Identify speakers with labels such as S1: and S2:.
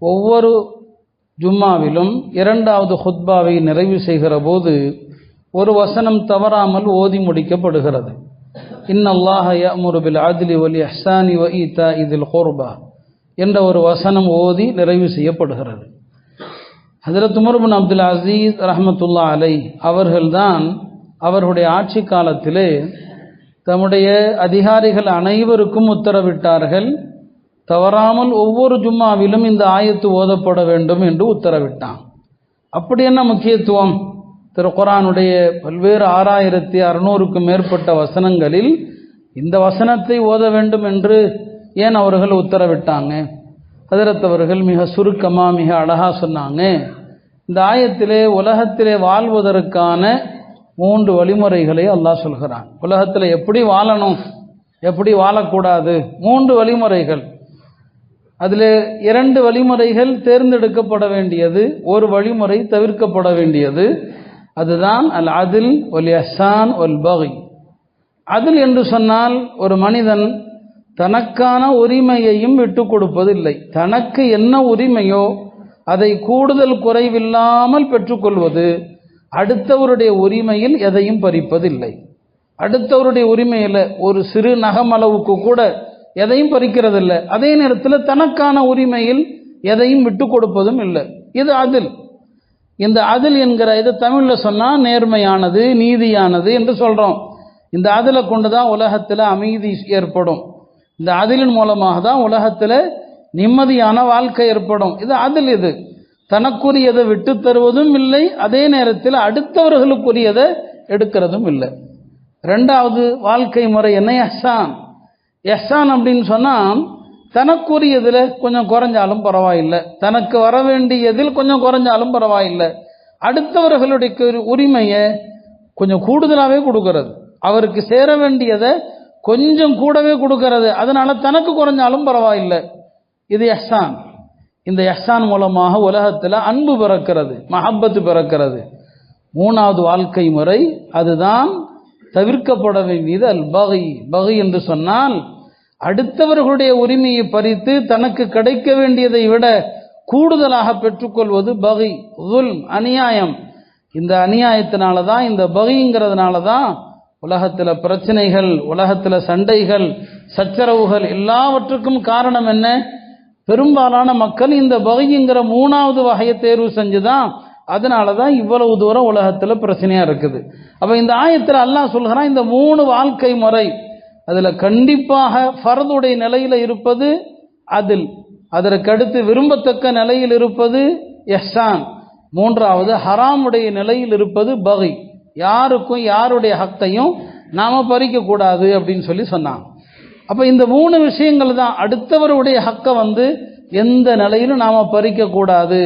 S1: ஒவ்வொரு ஜும்மாவிலும் இரண்டாவது ஹுத்பாவை நிறைவு செய்கிற போது ஒரு வசனம் தவறாமல் ஓதி முடிக்கப்படுகிறது. இன்னல்லாஹ யஅமுரு பில் அத்லி வல் இஹ்சானி வ ஈதாஇ தில் குர்பா என்ற ஒரு வசனம் ஓதி நிறைவு செய்யப்படுகிறது. ஹஜ்ரத் உமர் இப்னு அப்துல் அசீஸ் ரஹ்மத்துல்லாஹி அலைஹி அவர்கள்தான் அவர்களுடைய ஆட்சி காலத்திலே தம்முடைய அதிகாரிகள் அனைவருக்கும் உத்தரவிட்டார்கள், தவறாமல் ஒவ்வொரு ஜும்மாவிலும் இந்த ஆயத்து ஓதப்பட வேண்டும் என்று உத்தரவிட்டான். அப்படி என்ன முக்கியத்துவம்? திருக்குர்ஆனுடைய பல்வேறு 6600க்கும் மேற்பட்ட வசனங்களில் இந்த வசனத்தை ஓத வேண்டும் என்று ஏன் அவர்கள் உத்தரவிட்டாங்க? ஹஜ்ரத் அவர்கள் மிக சுருக்கமாக மிக அழகாக சொன்னாங்க, இந்த ஆயத்திலே உலகத்திலே வாழ்வதற்கான 3 வழிமுறைகளை அல்லாஹ் சொல்கிறான். உலகத்தில் எப்படி வாழணும், எப்படி வாழக்கூடாது, 3 வழிமுறைகள். அதில் 2 வழிமுறைகள் தேர்ந்தெடுக்கப்பட வேண்டியது, ஒரு வழிமுறை தவிர்க்கப்பட வேண்டியது. அதுதான் அல் அதில் வல் இஹ்சான் வல் பகி. அதில் என்று சொன்னால் ஒரு மனிதன் தனக்கான உரிமையையும் விட்டு கொடுப்பதில்லை. தனக்கு என்ன உரிமையோ அதை கூடுதல் குறைவில்லாமல் பெற்றுக்கொள்வது, அடுத்தவருடைய உரிமையில் எதையும் பறிப்பதில்லை. அடுத்தவருடைய உரிமையில் ஒரு சிறு நகமளவுக்கு கூட எதையும் பறிக்கிறதில்லை. அதே நேரத்தில் தனக்கான உரிமையில் எதையும் விட்டு கொடுப்பதும் இல்லை. இது அதில். இந்த அதில் என்கிற இது தமிழில் சொன்னால் நேர்மையானது, நீதியானது என்று சொல்கிறோம். இந்த அதிலை கொண்டு தான் உலகத்தில் அமைதி ஏற்படும். இந்த அதிலின் மூலமாக தான் உலகத்தில் நிம்மதியான வாழ்க்கை ஏற்படும். இது அதில். இது தனக்குரியதை விட்டு தருவதும் இல்லை, அதே நேரத்தில் அடுத்தவர்களுக்குரியதை எடுக்கிறதும் இல்லை. 2வது வாழ்க்கை முறை என்ன? இஹ்சான். இஹ்சான் அப்படின்னு சொன்னால் தனக்குரியதில் கொஞ்சம் குறைஞ்சாலும் பரவாயில்லை, தனக்கு வர வேண்டியதில் கொஞ்சம் குறைஞ்சாலும் பரவாயில்லை, அடுத்தவர்களுடைய உரிமையை கொஞ்சம் கூடுதலாகவே கொடுக்கறது, அவருக்கு சேர வேண்டியதை கொஞ்சம் கூடவே கொடுக்கறது, அதனால தனக்கு குறைஞ்சாலும் பரவாயில்லை. இது இஹ்சான். இந்த இஹ்சான் மூலமாக உலகத்தில் அன்பு பிறக்கிறது, மஹப்பத்து பிறக்கிறது. 3வது வாழ்க்கை முறை அதுதான் தவிர்க்கப்பட வேண்டியது அல் பகி. பகி என்று சொன்னால் அடுத்தவர்களுடைய உரிமையை பறித்து தனக்கு கிடைக்க வேண்டியதை விட கூடுதலாக பெற்றுக்கொள்வது பகி, ஸுல்ம், அநியாயம். இந்த அநியாயத்தினால தான், இந்த பகிங்கிறதுனால தான் உலகத்தில் பிரச்சனைகள், உலகத்தில் சண்டைகள், சச்சரவுகள் எல்லாவற்றுக்கும் காரணம் என்ன? பெரும்பாலான மக்கள் இந்த பகிங்கிற 3வது வகையை தேர்வு செஞ்சுதான். அதனால தான் இவ்வளவு தூரம் உலகத்தில் பிரச்சனையா இருக்குது. அப்ப இந்த ஆயத்தில் அல்லாஹ் சொல்கிறான், இந்த 3 வாழ்க்கை முறை, அதில் கண்டிப்பாக ஃபர்துடைய நிலையில் இருப்பது அதில், அதற்கடுத்து விரும்பத்தக்க நிலையில் இருப்பது இஹ்சான், 3வது ஹராமுடைய நிலையில் இருப்பது பகி. யாருக்கும் யாருடைய ஹக்கையும் நாம பறிக்க கூடாது அப்படின்னு சொல்லி சொன்னாங்க. அப்ப இந்த 3 விஷயங்கள் தான். அடுத்தவருடைய ஹக்கை எந்த நிலையிலும் நாம பறிக்க கூடாது.